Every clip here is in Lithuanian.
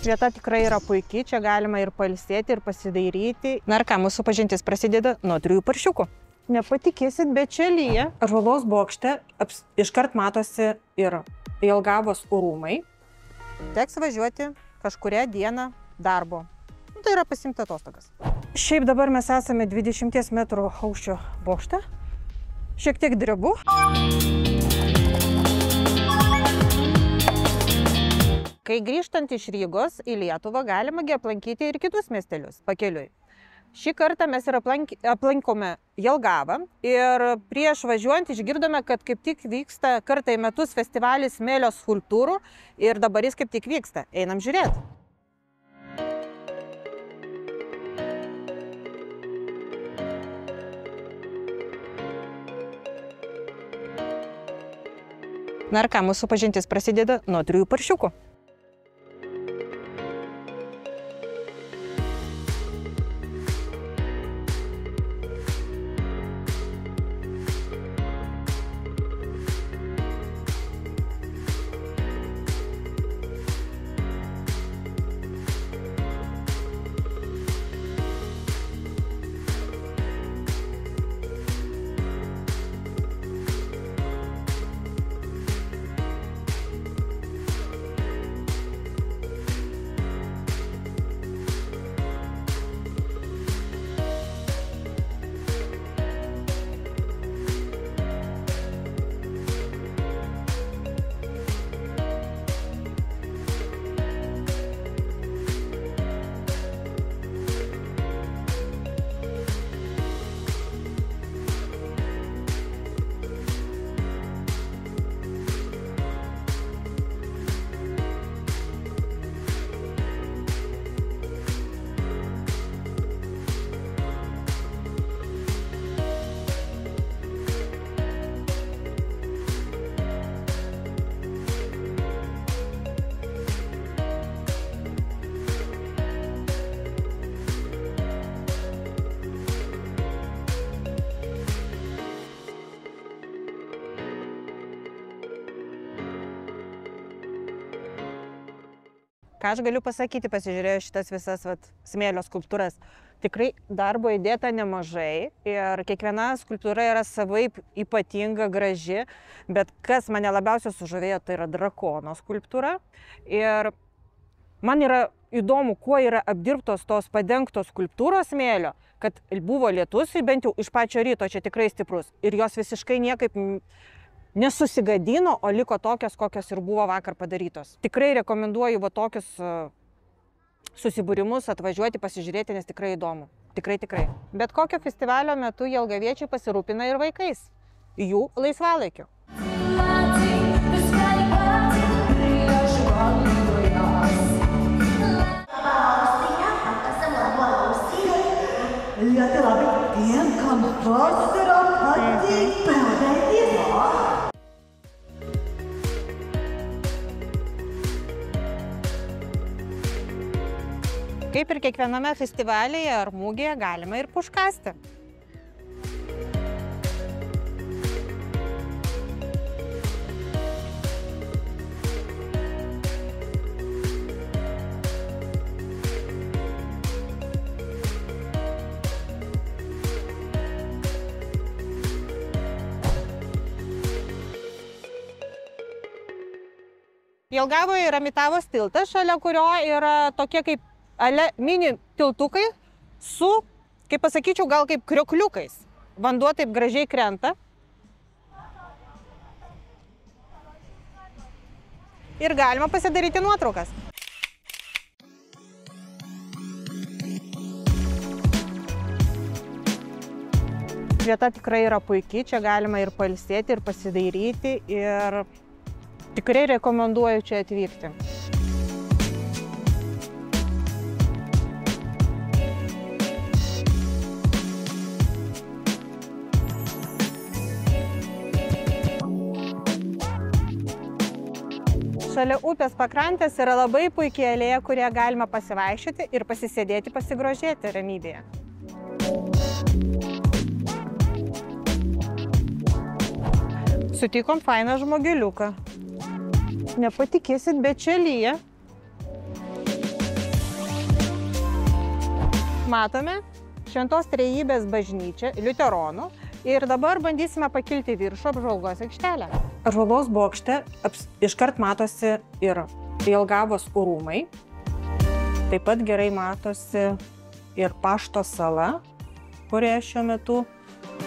Vieta tikrai yra puikiai, čia galima ir pailsėti, ir pasidairyti. Na ir ką, mūsų pažintis prasideda nuo 3 paršiukų. Nepatikėsit, bet čia lyja. Ąžuolos bokšte iškart matosi ir Jelgavos rūmai. Teks važiuoti kažkurią dieną darbo. Tai yra pasiimti atostogas. Šiaip dabar mes esame 20 metrų aukščio bokšte. Šiek tiek drebu. Kai grįžtant iš Rygos į Lietuvą, galima aplankyti ir kitus miestelius pakeliui. Šį kartą mes ir aplankome Jelgavą ir prieš važiuojant išgirdome, kad kaip tik vyksta kartą į metus festivalis smėlio skulptūrų ir dabar jis kaip tik vyksta. Einam žiūrėti. Na ir ką, mūsų pažintis prasideda nuo 3 paršiukų. Ką aš galiu pasakyti, pasižiūrėjau šitas visas smėlio skulptūras. Tikrai darbo įdėta nemažai ir kiekviena skulptūra yra savaip ypatinga, graži, bet kas mane labiausiai sužavėjo, tai yra drakono skulptūra. Ir man yra įdomu, kuo yra apdirbtos tos padengtos skulptūros smėlio, kad buvo lietus, bent jau iš pačio ryto čia tikrai stiprus ir jos visiškai niekaip nesusigadino, o liko tokios, kokios ir buvo vakar padarytos. Tikrai rekomenduoju tokius susibūrimus atvažiuoti, pasižiūrėti, nes tikrai įdomu. Tikrai. Bet kokio festivalio metu jelgaviečiai pasirūpina ir vaikais, jų laisvalaikiu. Kaip ir kiekviename festivalyje ar mugėje galima ir puškasti. Jelgavoje yra Mitavos tiltas, šalia kurio yra tokie kaip mini tiltukai su, kaip pasakyčiau, gal kaip kriokliukais. Vanduo taip gražiai krenta. Ir galima pasidaryti nuotraukas. Vieta tikrai yra puikiai, čia galima ir pailsėti, ir pasidairyti, ir tikrai rekomenduoju čia atvykti. Šalia upės pakrantės yra labai puikiai alėja, kurioje galima pasivaikščioti ir pasisėdėti, pasigrožėti ramybėje. Sutikom fainą žmogeliuką. Nepatikėsit, bet čia lyja. Matome Šventos Trejybės bažnyčią liuteronų ir dabar bandysime pakilti į viršų apžvalgos aikštelę. Apžvalgos bokšte iškart matosi ir Jelgavos rūmai, taip pat gerai matosi ir Pašto sala, kurioje šiuo metu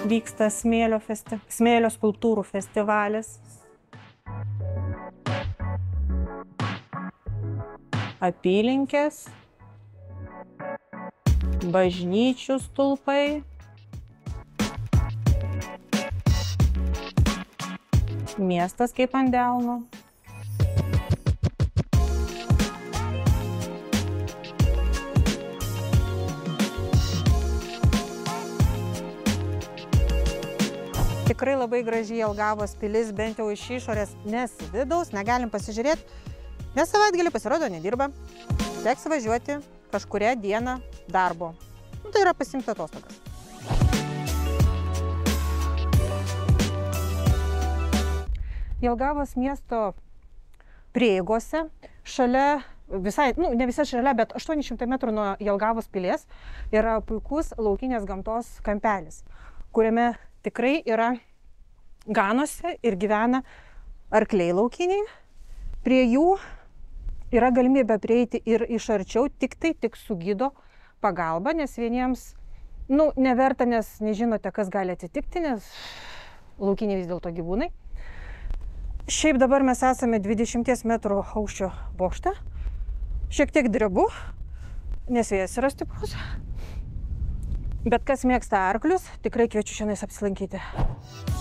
vyksta smėlio skulptūrų festivalis. Apylinkės, bažnyčių stulpai, miestas kaip ant delno. Tikrai labai graži Jelgavos pilis, bent jau iš išorės, nes vidaus negalim pasižiūrėti, nes savaitgalį pasirodo nedirba. Teks važiuoti kažkurią dieną darbo. Tai yra pasiimti atostogas. Jelgavos miesto prieigose, šalia, visai, ne visai šalia, bet 800 metrų nuo Jelgavos pilies yra puikus laukinės gamtos kampelis, kuriame tikrai yra ganosi ir gyvena arkliai laukiniai. Prie jų yra galimybė prieiti ir iš arčiau, tik su gido pagalba, nes vieniems, neverta, nes nežinote, kas gali atsitikti, nes laukiniai vis dėlto gyvūnai. Šiaip dabar mes esame 20 metrų aukščio bokšte. Šiek tiek drebu, nes vėjas yra stiprus. Bet kas mėgsta arklius, tikrai kviečiu šiandien apsilankyti.